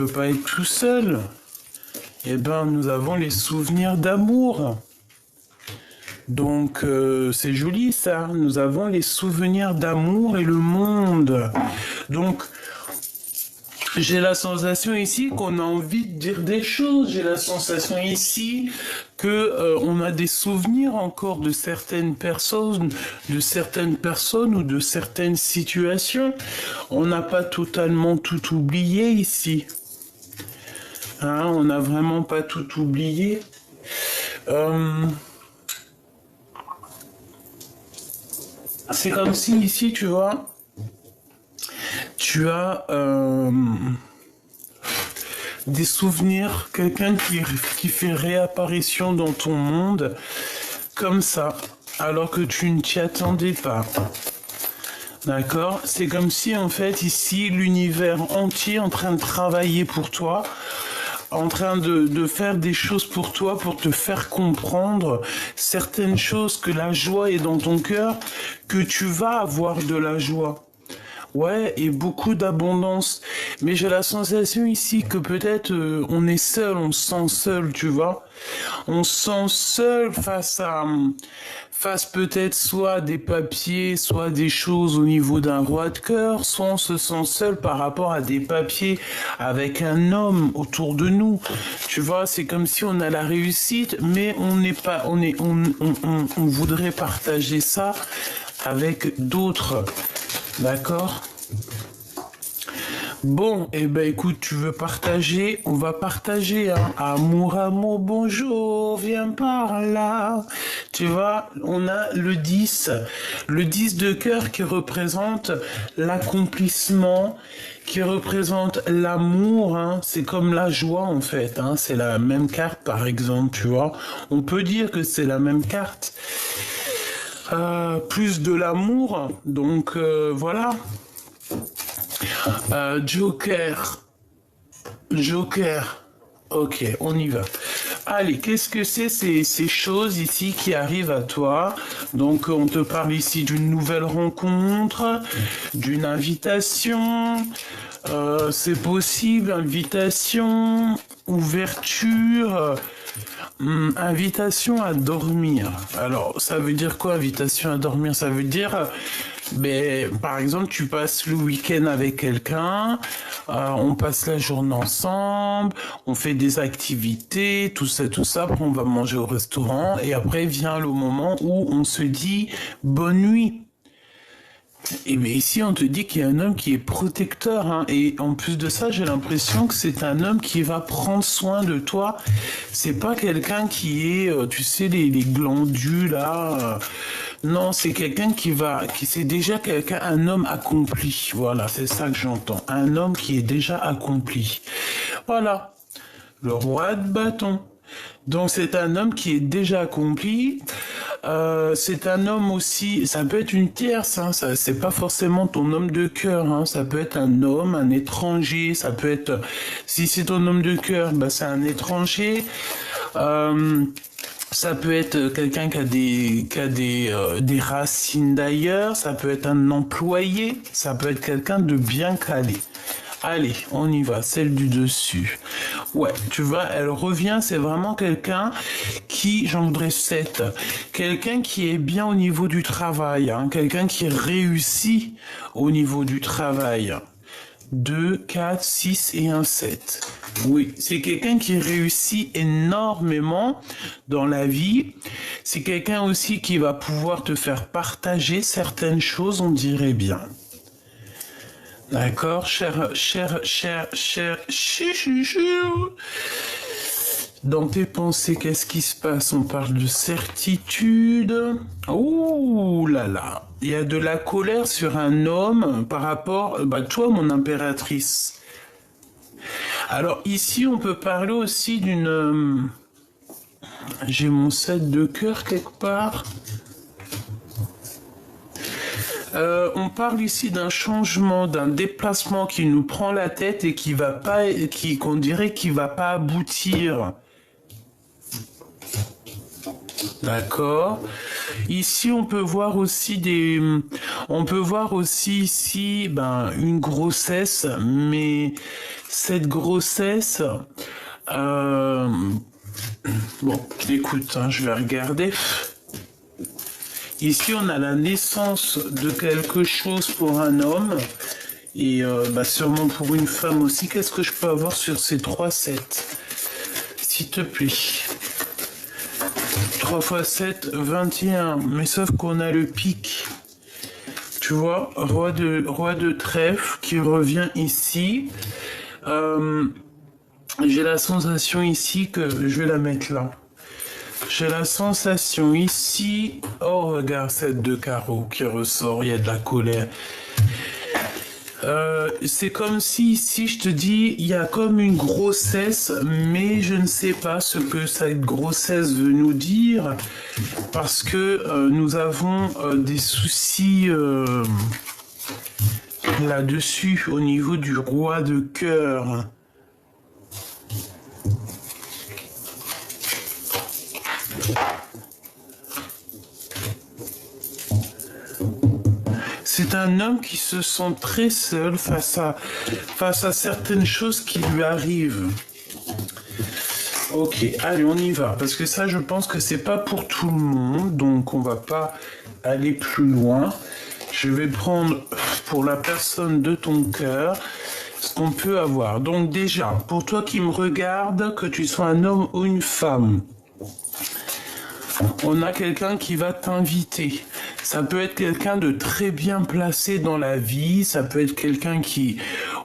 ne peux pas être tout seul. Eh ben, nous avons les souvenirs d'amour. Donc, c'est joli ça. Nous avons les souvenirs d'amour et le monde. Donc, j'ai la sensation ici qu'on a envie de dire des choses. J'ai la sensation ici que on a des souvenirs encore de certaines personnes ou de certaines situations. On n'a pas totalement tout oublié ici. Hein, on n'a vraiment pas tout oublié. C'est comme si ici, tu vois, tu as des souvenirs, quelqu'un qui fait réapparition dans ton monde, comme ça, alors que tu ne t'y attendais pas. D'accord? C'est comme si, en fait, ici, l'univers entier est en train de travailler pour toi, en train de faire des choses pour toi, pour te faire comprendre certaines choses, que la joie est dans ton cœur, que tu vas avoir de la joie. Ouais, et beaucoup d'abondance. Mais j'ai la sensation ici que peut-être on est seul, on se sent seul, tu vois. On se sent seul face peut-être soit à des papiers, soit à des choses au niveau d'un roi de cœur, soit on se sent seul par rapport à des papiers avec un homme autour de nous. Tu vois, c'est comme si on a la réussite, mais on n'est pas, on voudrait partager ça avec d'autres. D'accord? Bon, eh ben écoute, tu veux partager? On va partager, hein. Amour, amour, bonjour, viens par là. Tu vois, on a le 10 de cœur qui représente l'accomplissement, qui représente l'amour, hein. C'est comme la joie en fait, hein. C'est la même carte par exemple, tu vois. On peut dire que c'est la même carte. Plus de l'amour, donc voilà. Joker. Ok, on y va. Allez, qu'est-ce que c'est ces choses ici qui arrivent à toi? Donc, on te parle ici d'une nouvelle rencontre, d'une invitation. C'est possible, invitation, ouverture. Invitation à dormir. Alors, ça veut dire quoi, invitation à dormir? Ça veut dire, par exemple, tu passes le week-end avec quelqu'un, on passe la journée ensemble, on fait des activités, tout ça, après on va manger au restaurant, et après vient le moment où on se dit bonne nuit. Et bien ici, on te dit qu'il y a un homme qui est protecteur, hein, et en plus de ça, j'ai l'impression que c'est un homme qui va prendre soin de toi. C'est pas quelqu'un qui est, tu sais, les glandus là. Non, c'est quelqu'un c'est déjà quelqu'un, un homme accompli. Voilà, c'est ça que j'entends. Un homme qui est déjà accompli. Voilà, le roi de bâton. Donc c'est un homme qui est déjà accompli. C'est un homme aussi, ça peut être une tierce, hein, ça, c'est pas forcément ton homme de cœur, hein, ça peut être un homme, un étranger, ça peut être, si c'est ton homme de cœur, c'est un étranger. Ça peut être quelqu'un qui a des racines d'ailleurs, ça peut être un employé, ça peut être quelqu'un de bien calé. Allez, on y va, celle du dessus. Ouais, tu vois, elle revient, c'est vraiment quelqu'un qui, j'en voudrais 7, quelqu'un qui est bien au niveau du travail, hein, quelqu'un qui réussit au niveau du travail. 2, 4, 6 et un 7. Oui, c'est quelqu'un qui réussit énormément dans la vie. C'est quelqu'un aussi qui va pouvoir te faire partager certaines choses, on dirait bien. D'accord, cher. Dans tes pensées, qu'est-ce qui se passe? On parle de certitude. Ouh là là. Il y a de la colère sur un homme par rapport, toi, mon impératrice. Alors ici, on peut parler aussi d'une... J'ai mon 7 de cœur quelque part. On parle ici d'un changement, d'un déplacement qui nous prend la tête et qui va pas, qu'on dirait qu'il va pas aboutir. D'accord. Ici, on peut voir aussi ici, une grossesse, mais cette grossesse, euh, bon, écoute, hein, je vais regarder. Ici, on a la naissance de quelque chose pour un homme et sûrement pour une femme aussi. Qu'est-ce que je peux avoir sur ces 3 sets? S'il te plaît. 3 x 7, 21. Mais sauf qu'on a le pic. Tu vois, roi de trèfle qui revient ici. J'ai la sensation ici que je vais la mettre là. J'ai la sensation ici, oh regarde cette 2 carreaux qui ressort, il y a de la colère. C'est comme si ici je te dis, il y a comme une grossesse, mais je ne sais pas ce que cette grossesse veut nous dire, parce que nous avons des soucis là-dessus au niveau du roi de cœur. C'est un homme qui se sent très seul face à certaines choses qui lui arrivent. Ok, allez, on y va. Parce que ça, je pense que c'est pas pour tout le monde. Donc, on va pas aller plus loin. Je vais prendre pour la personne de ton cœur ce qu'on peut avoir. Donc, déjà, pour toi qui me regarde, que tu sois un homme ou une femme, on a quelqu'un qui va t'inviter. Ça peut être quelqu'un de très bien placé dans la vie, ça peut être quelqu'un qui...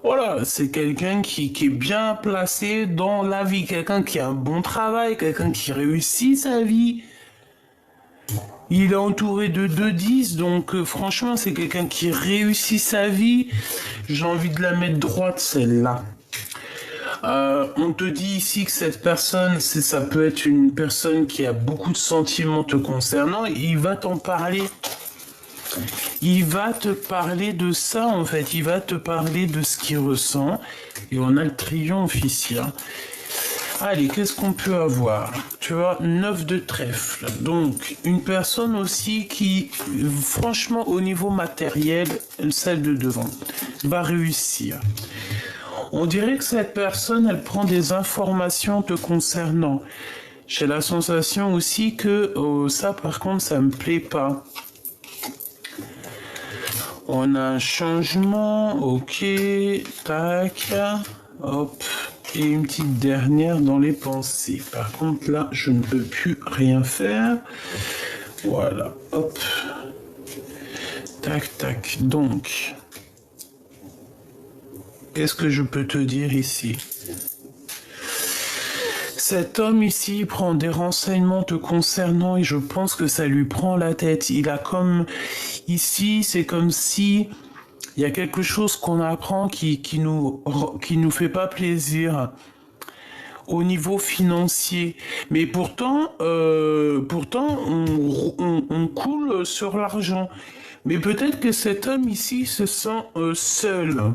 Voilà, c'est quelqu'un qui est bien placé dans la vie, quelqu'un qui a un bon travail, quelqu'un qui réussit sa vie. Il est entouré de 2-10, donc franchement, c'est quelqu'un qui réussit sa vie. J'ai envie de la mettre droite, celle-là. On te dit ici que cette personne, ça peut être une personne qui a beaucoup de sentiments te concernant. Il va t'en parler. Il va te parler de ça, en fait. Il va te parler de ce qu'il ressent. Et on a le triomphe ici. Hein. Allez, qu'est-ce qu'on peut avoir? Tu vois, 9 de trèfle. Donc, une personne aussi qui, franchement, au niveau matériel, celle de devant, va réussir. On dirait que cette personne, elle prend des informations te concernant. J'ai la sensation aussi que ça, par contre, ça me plaît pas. On a un changement, ok, tac, hop, et une petite dernière dans les pensées. Par contre, là, je ne peux plus rien faire. Voilà, hop, tac, tac. Donc... Qu'est-ce que je peux te dire ici? Cet homme ici prend des renseignements te concernant et je pense que ça lui prend la tête. Il a comme... Ici, c'est comme si il y a quelque chose qu'on apprend qui nous fait pas plaisir au niveau financier. Mais pourtant on coule sur l'argent. Mais peut-être que cet homme ici se sent seul.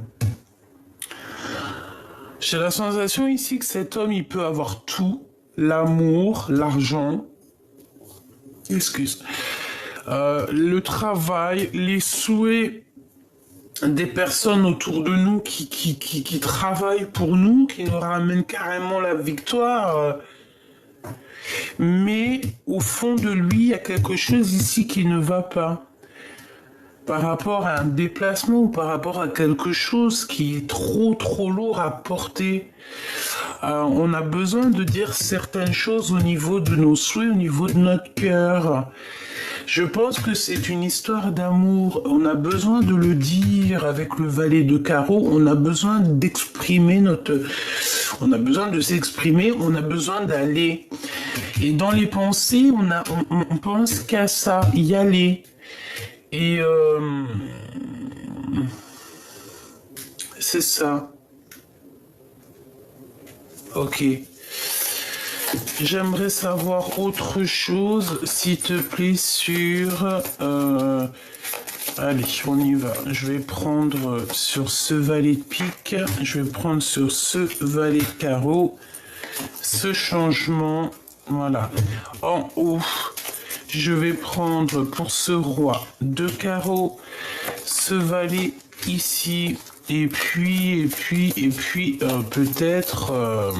J'ai la sensation ici que cet homme, il peut avoir tout, l'amour, l'argent, le travail, les souhaits des personnes autour de nous qui travaillent pour nous, qui nous ramènent carrément la victoire. Mais au fond de lui, il y a quelque chose ici qui ne va pas. Par rapport à un déplacement ou par rapport à quelque chose qui est trop lourd à porter. On a besoin de dire certaines choses au niveau de nos souhaits, au niveau de notre cœur. Je pense que c'est une histoire d'amour. On a besoin de le dire avec le valet de carreau. On a besoin d'exprimer on a besoin de s'exprimer. On a besoin d'aller. Et dans les pensées, on pense qu'à ça, y aller. Et c'est ça. Ok. J'aimerais savoir autre chose, s'il te plaît, sur... Allez, on y va. Je vais prendre sur ce valet de pique. Je vais prendre sur ce valet de carreau. Ce changement. Voilà. En haut. Je vais prendre pour ce roi de carreau, ce valet ici, Et puis, peut-être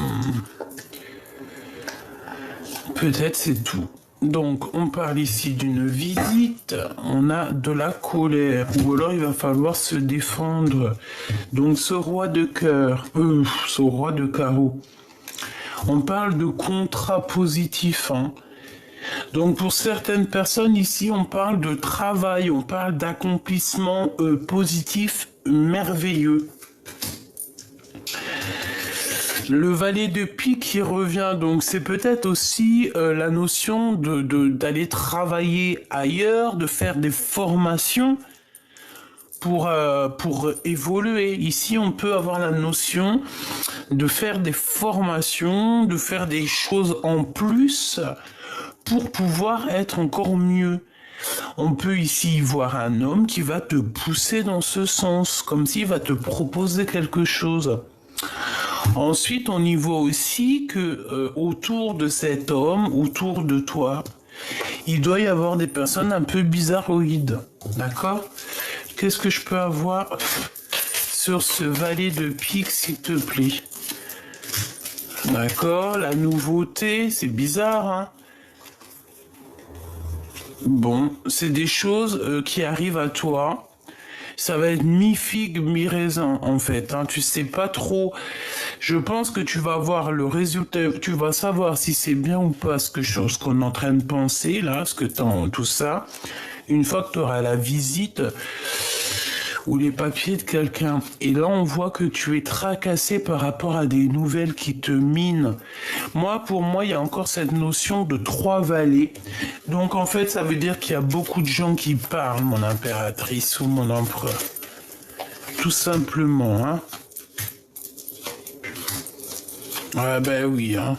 c'est tout. Donc, on parle ici d'une visite, on a de la colère, ou alors il va falloir se défendre. Donc, ce roi de cœur, ce roi de carreau, on parle de contrat positif, hein. Donc, pour certaines personnes ici, on parle de travail, on parle d'accomplissement positif merveilleux. Le valet de pique qui revient, donc c'est peut-être aussi la notion d'aller travailler ailleurs, de faire des formations pour évoluer. Ici, on peut avoir la notion de faire des formations, de faire des choses en plus pour pouvoir être encore mieux. On peut ici voir un homme qui va te pousser dans ce sens, comme s'il va te proposer quelque chose. Ensuite, on y voit aussi que autour de cet homme, autour de toi, il doit y avoir des personnes un peu bizarroïdes. D'accord? Qu'est-ce que je peux avoir sur ce valet de pique, s'il te plaît? D'accord, la nouveauté, c'est bizarre, hein? Bon, c'est des choses qui arrivent à toi. Ça va être mi-figue, mi-raisin, en fait, hein. Tu sais pas trop. Je pense que tu vas voir le résultat, tu vas savoir si c'est bien ou pas ce qu'on est en train de penser, là, tout ça. Une fois que tu auras la visite ou les papiers de quelqu'un. Et là, on voit que tu es tracassé par rapport à des nouvelles qui te minent. Pour moi, il y a encore cette notion de 3 vallées. Donc, en fait, ça veut dire qu'il y a beaucoup de gens qui parlent, mon impératrice ou mon empereur. Tout simplement, hein. Ah ben oui, hein.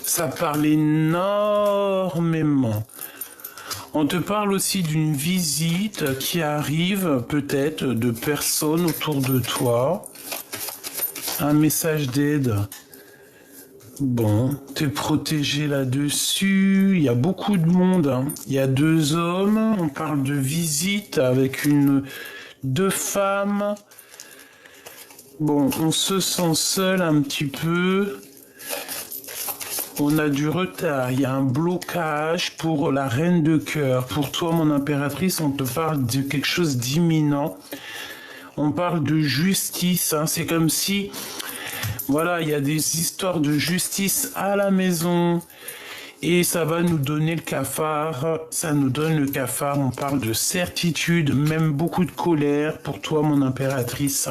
Ça parle énormément. On te parle aussi d'une visite qui arrive peut-être de personnes autour de toi. Un message d'aide. Bon, t'es protégé là-dessus. Il y a beaucoup de monde, hein. Il y a 2 hommes. On parle de visite avec 2 femmes. Bon, on se sent seul un petit peu. On a du retard, il y a un blocage pour la reine de cœur. Pour toi, mon impératrice, on te parle de quelque chose d'imminent. On parle de justice, hein. C'est comme si, voilà, il y a des histoires de justice à la maison. Et ça va nous donner le cafard. Ça nous donne le cafard. On parle de certitude, même beaucoup de colère. Pour toi, mon impératrice.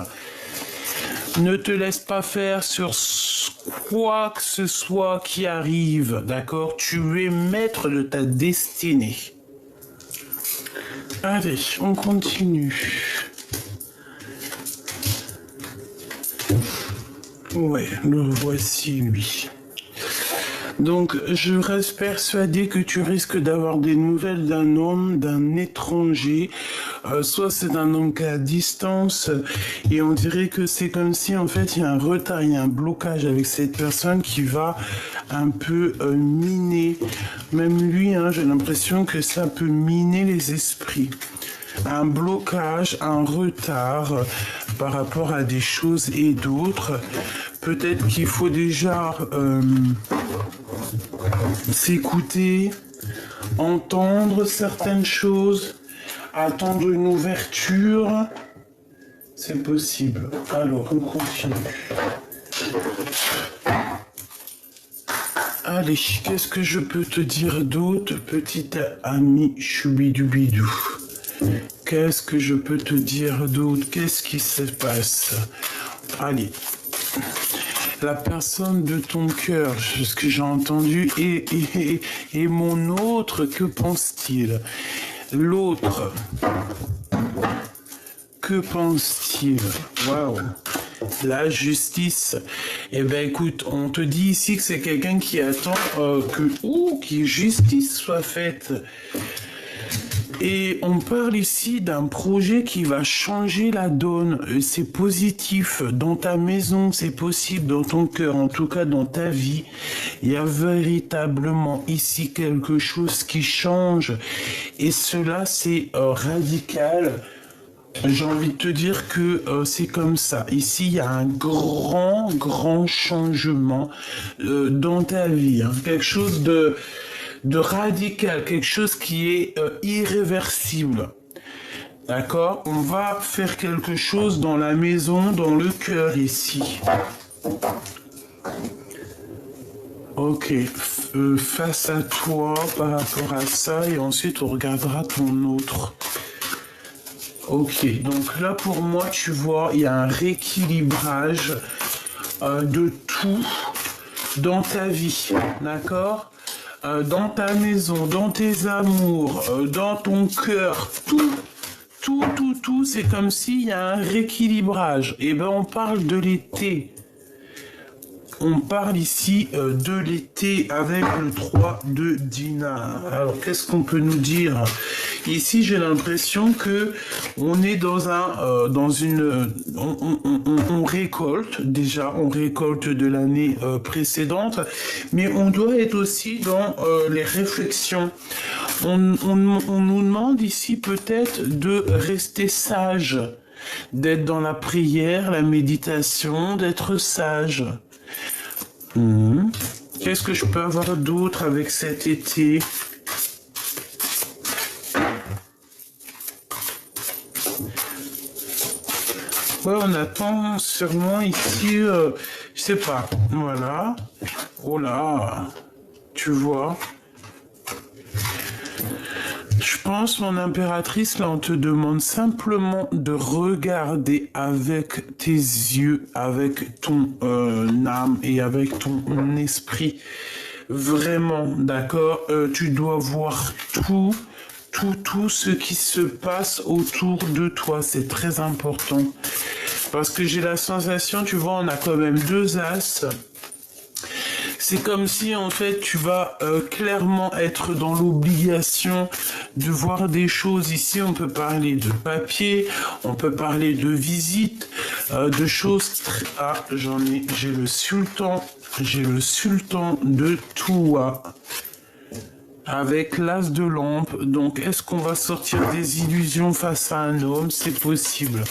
Ne te laisse pas faire sur quoi que ce soit qui arrive, d'accord? Tu es maître de ta destinée. Allez, on continue. Ouais, le voici, lui. Donc, je reste persuadé que tu risques d'avoir des nouvelles d'un homme, d'un étranger. Soit c'est un homme qui est à distance et on dirait que c'est comme si en fait il y a un retard, il y a un blocage avec cette personne qui va un peu miner. Même lui, hein, j'ai l'impression que ça peut miner les esprits. Un blocage, un retard par rapport à des choses et d'autres. Peut-être qu'il faut déjà s'écouter, entendre certaines choses, attendre une ouverture. C'est possible. Alors, on continue. Allez, qu'est-ce que je peux te dire d'autre, petite amie choubidou-bidou? Qu'est-ce que je peux te dire d'autre? Qu'est-ce qui se passe? Allez. La personne de ton cœur, ce que j'ai entendu, et mon autre, que pense-t-il? L'autre, que pense-t-il? Waouh! La justice. Eh ben écoute, on te dit ici que c'est quelqu'un qui attend que justice soit faite. Et on parle ici d'un projet qui va changer la donne. C'est positif dans ta maison, c'est possible dans ton cœur, en tout cas dans ta vie. Il y a véritablement ici quelque chose qui change. Et cela, c'est radical J'ai envie de te dire que c'est comme ça. Ici, il y a un grand changement dans ta vie, hein. Quelque chose de radical, quelque chose qui est irréversible. D'accord? On va faire quelque chose dans la maison, dans le cœur ici. Ok, face à toi par rapport à ça et ensuite on regardera ton autre. Ok, donc là pour moi tu vois il y a un rééquilibrage de tout dans ta vie, d'accord? Dans ta maison, dans tes amours, dans ton cœur, tout, c'est comme s'il y a un rééquilibrage. Et ben on parle de l'été. On parle ici de l'été avec le 3 de dinar. Alors qu'est-ce qu'on peut nous dire? Ici j'ai l'impression que on est on récolte déjà, on récolte de l'année précédente, mais on doit être aussi dans les réflexions. On nous demande ici peut-être de rester sage, d'être dans la prière, la méditation, d'être sage. Qu'est-ce que je peux avoir d'autre avec cet été? Ouais, on attend sûrement ici, je sais pas, voilà. Oh là, tu vois. Je pense, mon impératrice, là, on te demande simplement de regarder avec tes yeux, avec ton âme et avec ton esprit. Vraiment, d'accord? Tu dois voir tout ce qui se passe autour de toi. C'est très important. Parce que j'ai la sensation, tu vois, on a quand même deux as. C'est comme si en fait tu vas clairement être dans l'obligation de voir des choses. Ici on peut parler de papier, on peut parler de visite, de choses. Ah, j'ai le sultan de Toua avec l'as de lampe. Donc est-ce qu'on va sortir des illusions face à un homme? C'est possible.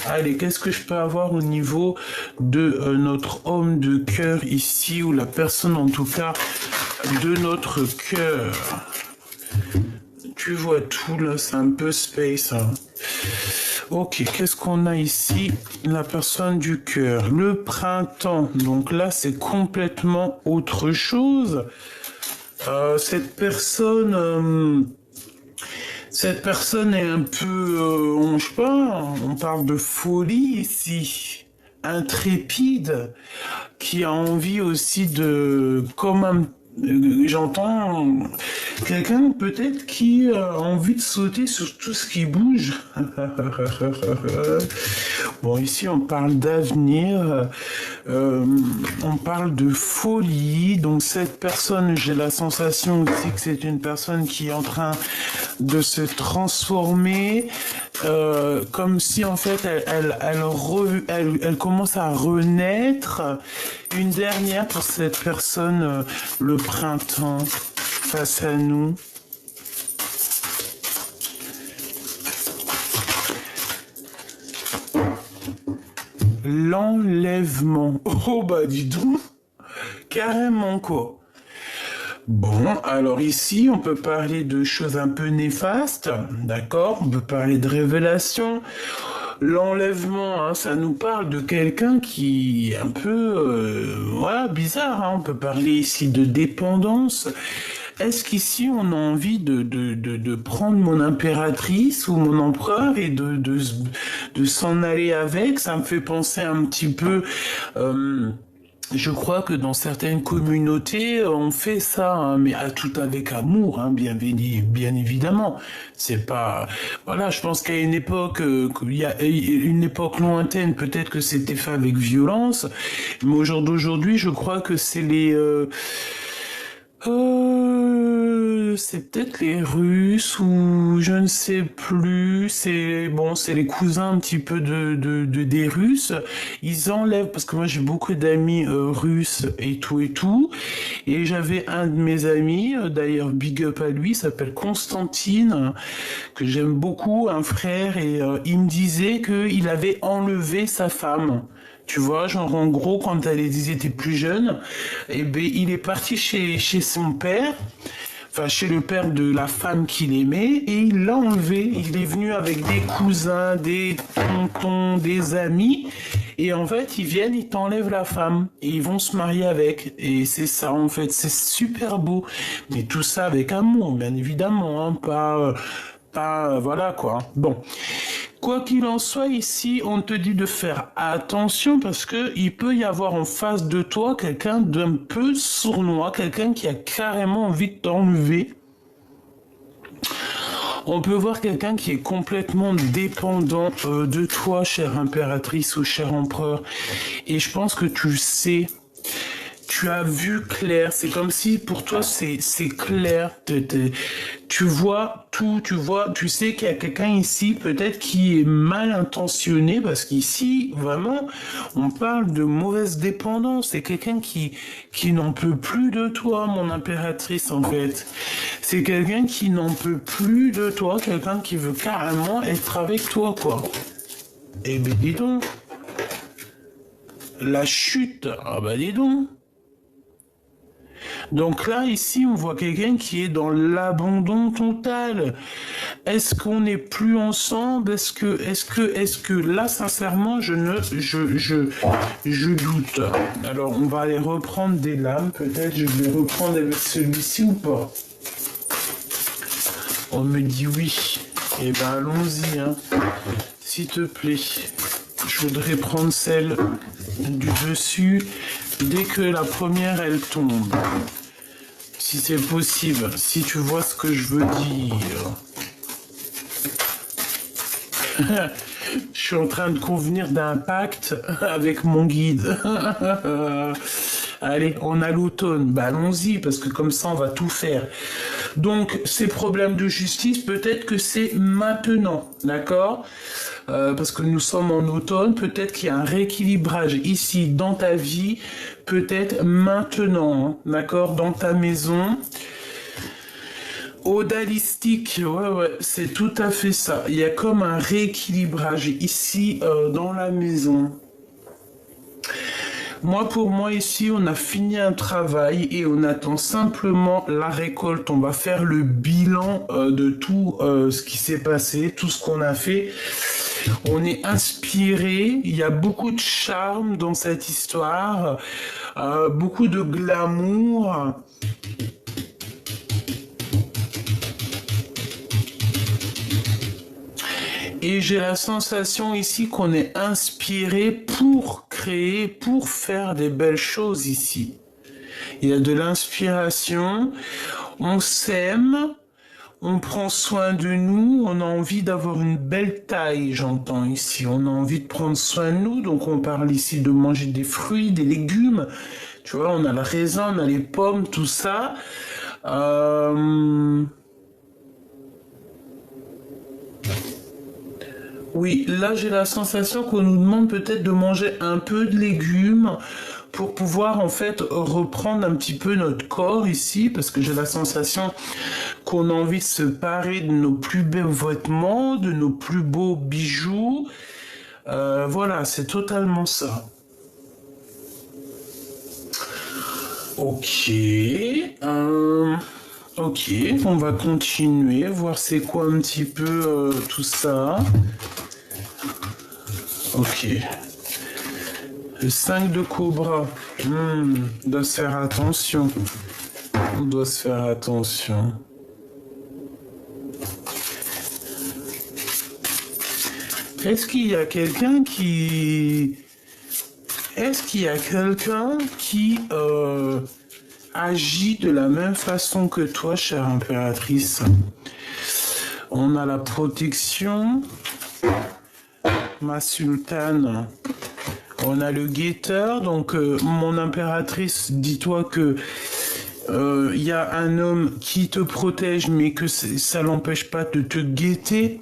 Allez, qu'est-ce que je peux avoir au niveau de notre homme de cœur ici, ou la personne en tout cas de notre cœur? Tu vois tout là, c'est un peu space, hein. Ok, qu'est-ce qu'on a ici? La personne du cœur, le printemps. Donc là, c'est complètement autre chose. Cette personne est un peu, je sais pas, on parle de folie ici, intrépide, qui a envie aussi de, j'entends quelqu'un peut-être qui a envie de sauter sur tout ce qui bouge. Bon, ici on parle d'avenir, on parle de folie. Donc cette personne, j'ai la sensation aussi que c'est une personne qui est en train de se transformer, comme si en fait elle commence à renaître. Une dernière pour cette personne, le printemps face à nous. L'enlèvement. Oh bah dis donc, carrément quoi. Bon, alors ici, on peut parler de choses un peu néfastes, d'accord? On peut parler de révélation. L'enlèvement, hein, ça nous parle de quelqu'un qui est un peu, voilà, bizarre, hein. On peut parler ici de dépendance. Est-ce qu'ici, on a envie de prendre mon impératrice ou mon empereur et de s'en aller avec? Ça me fait penser un petit peu... je crois que dans certaines communautés, on fait ça, hein, mais à tout avec amour, hein, bien évidemment. C'est pas, voilà, je pense qu'à une époque, il y a une époque lointaine, peut-être que c'était fait avec violence, mais au jour d'aujourd'hui, je crois que c'est C'est peut-être les Russes ou je ne sais plus. C'est bon, c'est les cousins un petit peu des Russes. Ils enlèvent parce que moi j'ai beaucoup d'amis russes et tout et tout. Et j'avais un de mes amis, d'ailleurs big up à lui, il s'appelle Constantine, que j'aime beaucoup, un frère, et il me disait qu'il avait enlevé sa femme. Tu vois, genre en gros, quand ils étaient plus jeunes, eh ben, il est parti chez son père, enfin chez le père de la femme qu'il aimait, et il l'a enlevé. Il est venu avec des cousins, des tontons, des amis, et en fait, ils viennent, ils t'enlèvent la femme, et ils vont se marier avec. Et c'est ça, en fait, c'est super beau. Mais tout ça avec amour, bien évidemment, hein, pas, voilà quoi. Bon. Quoi qu'il en soit, ici, on te dit de faire attention parce que il peut y avoir en face de toi quelqu'un d'un peu sournois, quelqu'un qui a carrément envie de t'enlever. On peut voir quelqu'un qui est complètement dépendant de toi, chère impératrice ou cher empereur. Et je pense que tu le sais. Tu as vu clair, c'est comme si pour toi c'est clair, tu vois tout, tu sais qu'il y a quelqu'un ici peut-être qui est mal intentionné parce qu'ici vraiment on parle de mauvaise dépendance, c'est quelqu'un qui n'en peut plus de toi mon impératrice en fait, c'est quelqu'un qui n'en peut plus de toi, quelqu'un qui veut carrément être avec toi quoi. Eh ben dis donc, la chute, ah bah dis donc. Donc là, ici, on voit quelqu'un qui est dans l'abandon total. Est-ce qu'on n'est plus ensemble? Est-ce que là, sincèrement, je doute. Alors, on va aller reprendre des lames. Peut-être, je vais reprendre avec celui-ci ou pas? On me dit oui. Eh ben, allons-y, hein. S'il te plaît. Je voudrais prendre celle du dessus dès que la première, elle tombe. Si c'est possible, si tu vois ce que je veux dire. Je suis en train de convenir d'un pacte avec mon guide. Allez, on a l'automne, bah allons-y, parce que comme ça on va tout faire. Donc, ces problèmes de justice, peut-être que c'est maintenant, d'accord? Parce que nous sommes en automne, peut-être qu'il y a un rééquilibrage ici dans ta vie, peut-être maintenant, hein, d'accord, dans ta maison. Odalistique, ouais, c'est tout à fait ça. Il y a comme un rééquilibrage ici dans la maison. Moi, pour moi, ici, on a fini un travail et on attend simplement la récolte. On va faire le bilan de tout ce qui s'est passé, tout ce qu'on a fait. On est inspiré, il y a beaucoup de charme dans cette histoire, beaucoup de glamour. Et j'ai la sensation ici qu'on est inspiré pour créer, pour faire des belles choses ici. Il y a de l'inspiration, on s'aime, on prend soin de nous, on a envie d'avoir une belle taille, j'entends ici. On a envie de prendre soin de nous, donc on parle ici de manger des fruits, des légumes. Tu vois, on a le raisin, on a les pommes, tout ça. Oui, là j'ai la sensation qu'on nous demande peut-être de manger un peu de légumes pour pouvoir en fait reprendre un petit peu notre corps ici, parce que j'ai la sensation qu'on a envie de se parer de nos plus beaux vêtements, de nos plus beaux bijoux. Voilà, c'est totalement ça. Ok. Ok, on va continuer, voir c'est quoi un petit peu tout ça. Ok. Le 5 de cobra. On doit se faire attention. On doit se faire attention. Est-ce qu'il y a quelqu'un qui... Est-ce qu'il y a quelqu'un qui agit de la même façon que toi, chère impératrice? On a la protection. Ma sultane. On a le guetteur, donc mon impératrice, dis-toi que Il y a un homme qui te protège, mais que ça l'empêche pas de te guetter.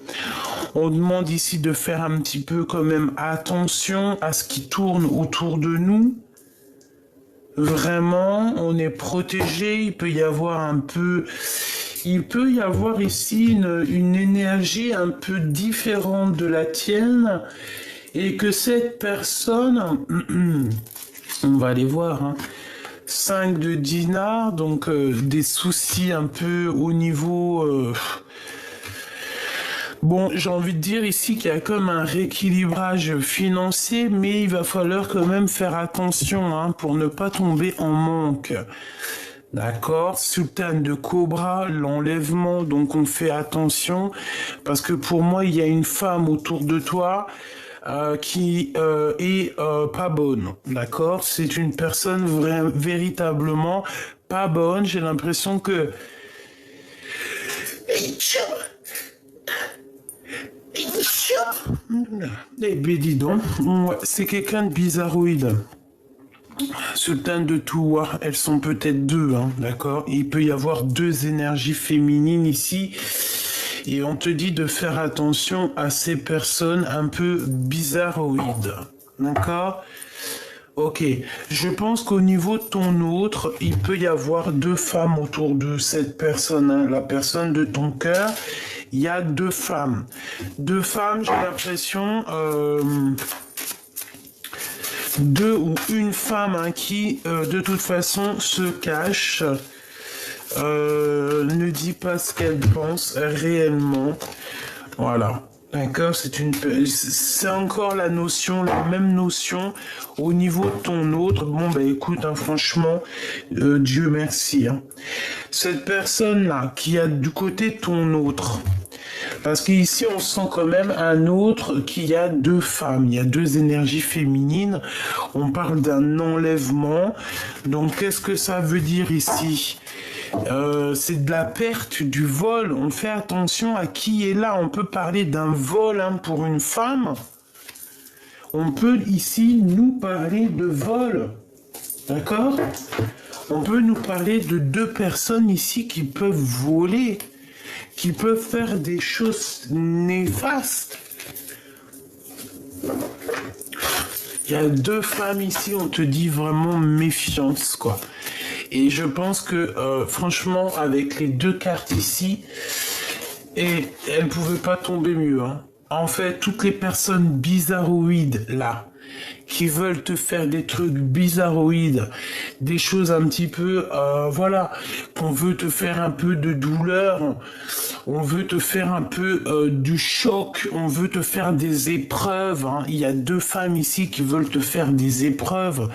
On demande ici de faire un petit peu quand même attention à ce qui tourne autour de nous. Vraiment, on est protégé. Il peut y avoir ici une énergie un peu différente de la tienne, et que cette personne, on va aller voir, hein. 5 de dinars, donc des soucis un peu au niveau... Bon, j'ai envie de dire ici qu'il y a comme un rééquilibrage financier, mais il va falloir quand même faire attention, hein, pour ne pas tomber en manque. D'accord, Sultane de Cobra, l'enlèvement, donc on fait attention, parce que pour moi, il y a une femme autour de toi qui est pas bonne, d'accord? C'est une personne véritablement pas bonne. J'ai l'impression que... Eh ben dis donc, ouais, c'est quelqu'un de bizarroïde. Sultane de Toua, elles sont peut-être deux, hein, d'accord? Il peut y avoir deux énergies féminines ici. Et on te dit de faire attention à ces personnes un peu bizarroïdes. D'accord? Ok. Je pense qu'au niveau de ton autre, il peut y avoir deux femmes autour de cette personne, hein, la personne de ton cœur. Il y a deux femmes. Deux femmes, j'ai l'impression... deux ou une femme, hein, qui, de toute façon, se cache... ne dit pas ce qu'elle pense réellement. Voilà. D'accord, c'est encore la même notion au niveau de ton autre. Bon, bah écoute, hein, franchement, Dieu merci. Hein. Cette personne-là qui a du côté de ton autre, parce qu'ici on sent quand même un autre qui a deux femmes, il y a deux énergies féminines. On parle d'un enlèvement. Donc qu'est-ce que ça veut dire ici ? C'est de la perte, du vol. On fait attention à qui est là. On peut parler d'un vol, hein, pour une femme. On peut ici nous parler de vol. D'accord ? On peut nous parler de deux personnes ici qui peuvent voler, qui peuvent faire des choses néfastes. Il y a deux femmes ici, on te dit vraiment méfiance, quoi. Et je pense que, franchement, avec les deux cartes ici, et elles ne pouvaient pas tomber mieux, hein. En fait, toutes les personnes bizarroïdes, là, qui veulent te faire des trucs bizarroïdes, des choses un petit peu, voilà, qu'on veut te faire un peu de douleur, on veut te faire un peu du choc, on veut te faire des épreuves, hein. Il y a deux femmes ici qui veulent te faire des épreuves.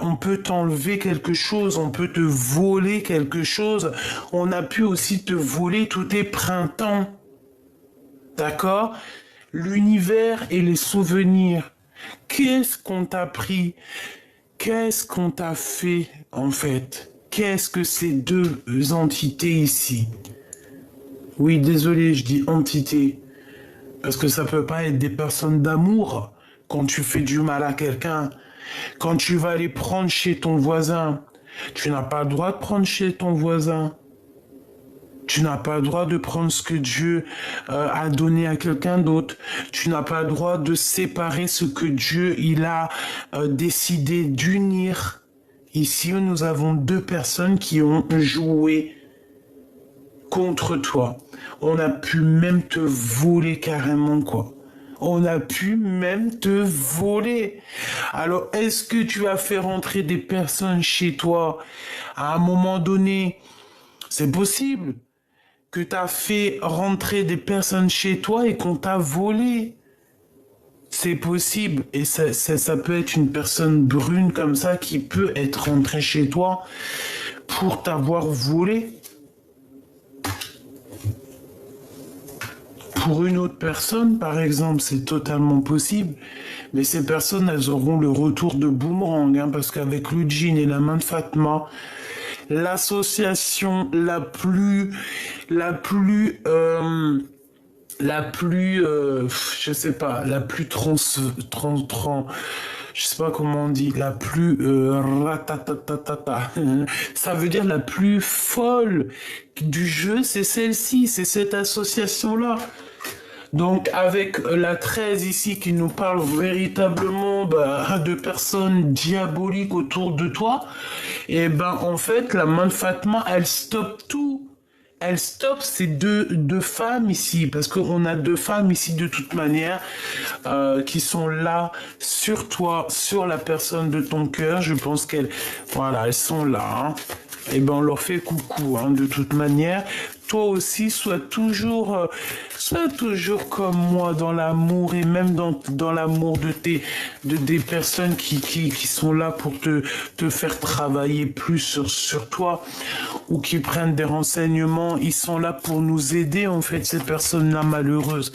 On peut t'enlever quelque chose, on peut te voler quelque chose. On a pu aussi te voler tous tes printemps. D'accord ? L'univers et les souvenirs. Qu'est-ce qu'on t'a pris ? Qu'est-ce qu'on t'a fait, en fait ? Qu'est-ce que ces deux entités ici ? Oui, désolé, je dis entité. Parce que ça peut pas être des personnes d'amour quand tu fais du mal à quelqu'un. Quand tu vas aller prendre chez ton voisin, tu n'as pas le droit de prendre chez ton voisin. Tu n'as pas le droit de prendre ce que Dieu a donné à quelqu'un d'autre. Tu n'as pas le droit de séparer ce que Dieu il a décidé d'unir. Ici, nous avons deux personnes qui ont joué contre toi. On a pu même te voler carrément, quoi. On a pu même te voler. Alors, est-ce que tu as fait rentrer des personnes chez toi à un moment donné? C'est possible que tu as fait rentrer des personnes chez toi et qu'on t'a volé. C'est possible. Et ça peut être une personne brune comme ça qui peut être rentrée chez toi pour t'avoir volé. Pour une autre personne, par exemple, c'est totalement possible, mais ces personnes, elles auront le retour de boomerang, hein, parce qu'avec le djinn et la main de Fatma, l'association je sais pas, la plus je sais pas comment on dit, la plus ratatatata. Ça veut dire la plus folle du jeu, c'est celle-ci, c'est cette association-là. Donc avec la 13 ici qui nous parle véritablement de personnes diaboliques autour de toi, et ben en fait la main de Fatma elle stoppe tout. Elle stoppe ces deux femmes ici, parce qu'on a deux femmes ici de toute manière qui sont là sur toi, sur la personne de ton cœur. Je pense voilà, elles sont là. Hein. Et ben on leur fait coucou, hein, de toute manière. Toi aussi, sois toujours comme moi dans l'amour et même dans l'amour des personnes qui sont là pour te faire travailler plus sur toi ou qui prennent des renseignements. Ils sont là pour nous aider, en fait, ces personnes-là malheureuses.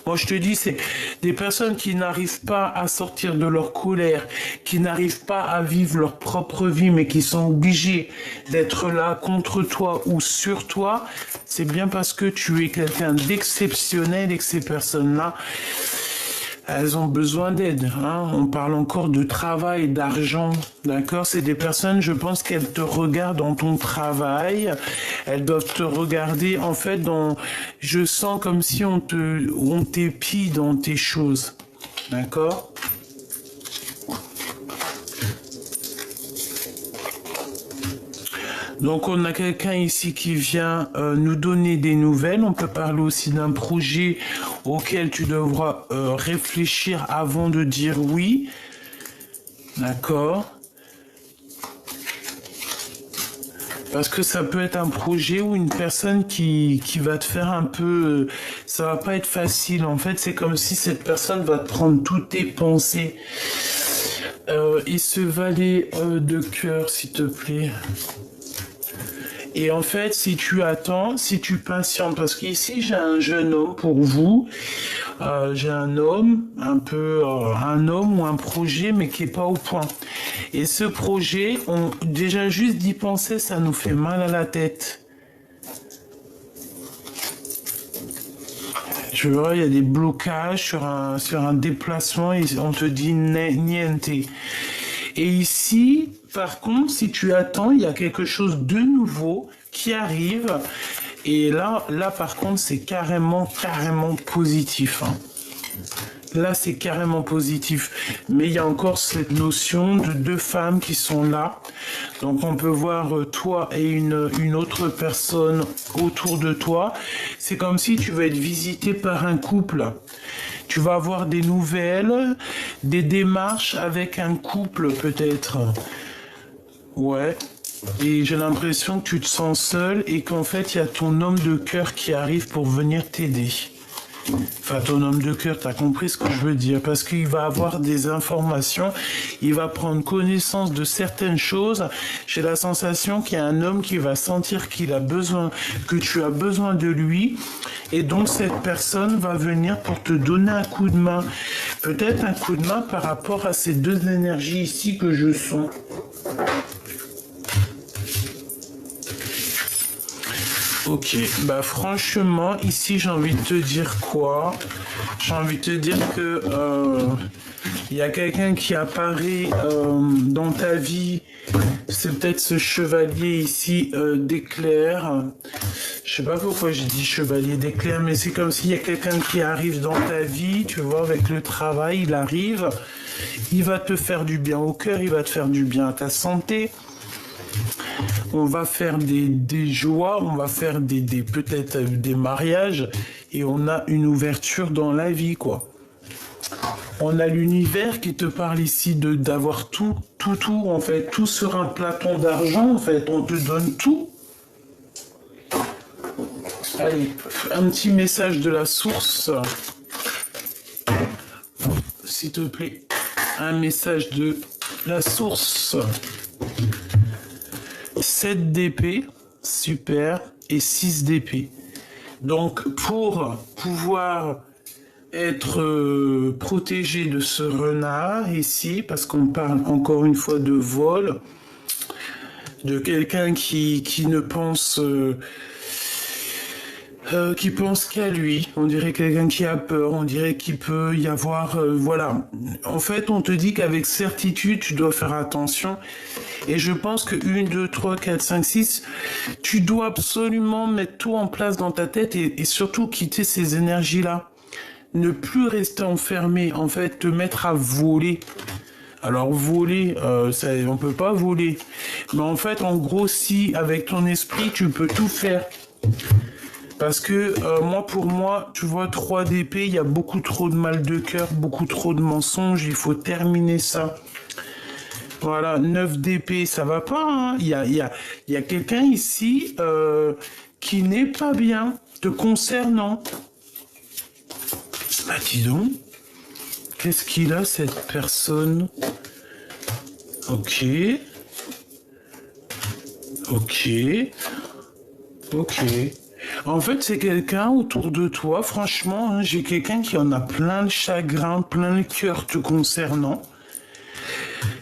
Moi, je te dis, c'est des personnes qui n'arrivent pas à sortir de leur colère, qui n'arrivent pas à vivre leur propre vie, mais qui sont obligés d'être là contre toi ou sur toi. C'est bien parce que tu es quelqu'un d'exceptionnel et que ces personnes-là, elles ont besoin d'aide. Hein. On parle encore de travail, d'argent, d'accord? C'est des personnes, je pense qu'elles te regardent dans ton travail. Elles doivent te regarder, en fait, je sens comme si on t'épie dans tes choses, d'accord? Donc on a quelqu'un ici qui vient nous donner des nouvelles. On peut parler aussi d'un projet auquel tu devras réfléchir avant de dire oui. D'accord. Parce que ça peut être un projet ou une personne qui va te faire un peu... ça va pas être facile. En fait, c'est comme si cette personne va te prendre toutes tes pensées. Et ce valet de cœur, s'il te plaît. Et en fait, si tu attends, si tu patientes, parce qu'ici j'ai un jeune homme pour vous, j'ai un homme, un homme ou un projet, mais qui est pas au point. Et ce projet, déjà juste d'y penser, ça nous fait mal à la tête. Tu vois, il y a des blocages sur un déplacement et on te dit niente. Et ici, par contre, si tu attends, il y a quelque chose de nouveau qui arrive. Et là par contre, c'est carrément positif. Hein. Là, c'est carrément positif. Mais il y a encore cette notion de deux femmes qui sont là. Donc, on peut voir toi et une autre personne autour de toi. C'est comme si tu vas être visité par un couple. Tu vas avoir des nouvelles, des démarches avec un couple peut-être. Ouais. Et j'ai l'impression que tu te sens seul et qu'en fait, il y a ton homme de cœur qui arrive pour venir t'aider. Enfin, ton homme de cœur, t'as compris ce que je veux dire, parce qu'il va avoir des informations, il va prendre connaissance de certaines choses. J'ai la sensation qu'il y a un homme qui va sentir qu'il a besoin, que tu as besoin de lui, et donc cette personne va venir pour te donner un coup de main. Peut-être un coup de main par rapport à ces deux énergies ici que je sens. Ok, bah franchement, ici j'ai envie de te dire quoi? J'ai envie de te dire que y a quelqu'un qui apparaît dans ta vie. C'est peut-être ce chevalier ici d'éclair. Je sais pas pourquoi je dis chevalier d'éclair, mais c'est comme s'il y a quelqu'un qui arrive dans ta vie, tu vois, avec le travail, il arrive, il va te faire du bien au cœur, il va te faire du bien à ta santé. On va faire des joies, on va faire peut-être des mariages et on a une ouverture dans la vie, quoi. On a l'univers qui te parle ici d'avoir tout, en fait, tout sur un plateau d'argent, en fait, on te donne tout. Allez, un petit message de la source. S'il te plaît, un message de la source. 7 d'épée, super, et 6 d'épée. Donc, pour pouvoir être protégé de ce renard ici, parce qu'on parle encore une fois de vol, de quelqu'un qui ne pense qui pense qu'à lui. On dirait quelqu'un qui a peur. On dirait qu'il peut y avoir... voilà. En fait, on te dit qu'avec certitude, tu dois faire attention. Et je pense que 1, 2, 3, 4, 5, 6, tu dois absolument mettre tout en place dans ta tête et surtout quitter ces énergies-là. Ne plus rester enfermé. En fait, te mettre à voler. Alors voler, ça, on peut pas voler. Mais en fait, en gros, si avec ton esprit, tu peux tout faire. Parce que pour moi, tu vois, 3 d'épée, il y a beaucoup trop de mal de cœur, beaucoup trop de mensonges, il faut terminer ça. Voilà, 9 d'épée, ça va pas, hein. Il y a quelqu'un ici qui n'est pas bien te concernant. Bah dis donc, qu'est-ce qu'il a cette personne? Ok. Ok. Ok. En fait, c'est quelqu'un autour de toi, franchement, hein, j'ai quelqu'un qui en a plein le chagrin, plein le cœur te concernant.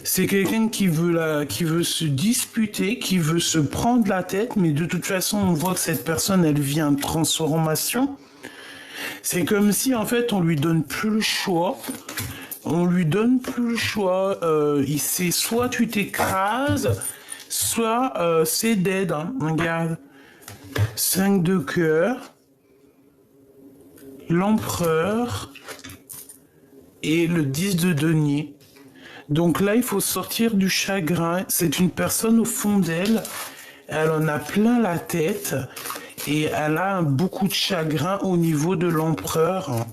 C'est quelqu'un qui veut se disputer, qui veut se prendre la tête, mais de toute façon, on voit que cette personne, elle vient de transformation. C'est comme si, en fait, on lui donne plus le choix. On lui donne plus le choix. C'est soit tu t'écrases, soit c'est dead. Hein. Regarde. 5 de cœur, l'empereur et le 10 de denier. Donc là, il faut sortir du chagrin. C'est une personne au fond d'elle. Elle en a plein la tête et elle a beaucoup de chagrin au niveau de l'empereur.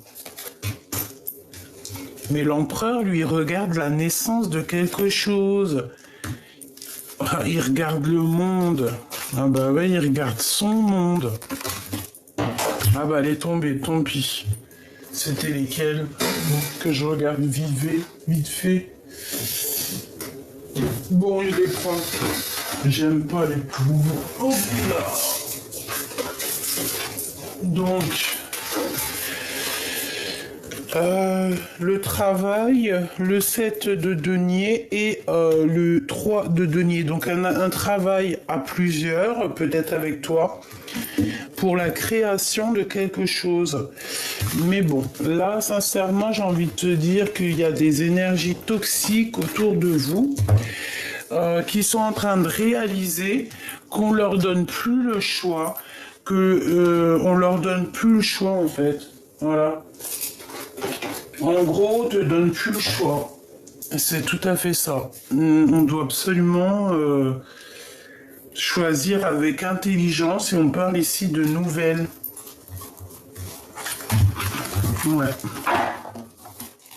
Mais l'empereur, lui, regarde la naissance de quelque chose. Il regarde le monde. Ah bah ouais, il regarde son monde. Ah bah elle est tombée, tant pis. C'était lesquels que je regarde vite fait. Bon, je les prends. J'aime pas les pauvres. Hop là. Donc, le travail, le 7 de denier et le 3 de denier. Donc un travail à plusieurs, peut-être avec toi, pour la création de quelque chose. Mais bon, là, sincèrement, j'ai envie de te dire qu'il y a des énergies toxiques autour de vous qui sont en train de réaliser qu'on leur donne plus le choix, on leur donne plus le choix en fait. Voilà. En gros, on te donne plus le choix. C'est tout à fait ça. On doit absolument choisir avec intelligence et on parle ici de nouvelles. Ouais.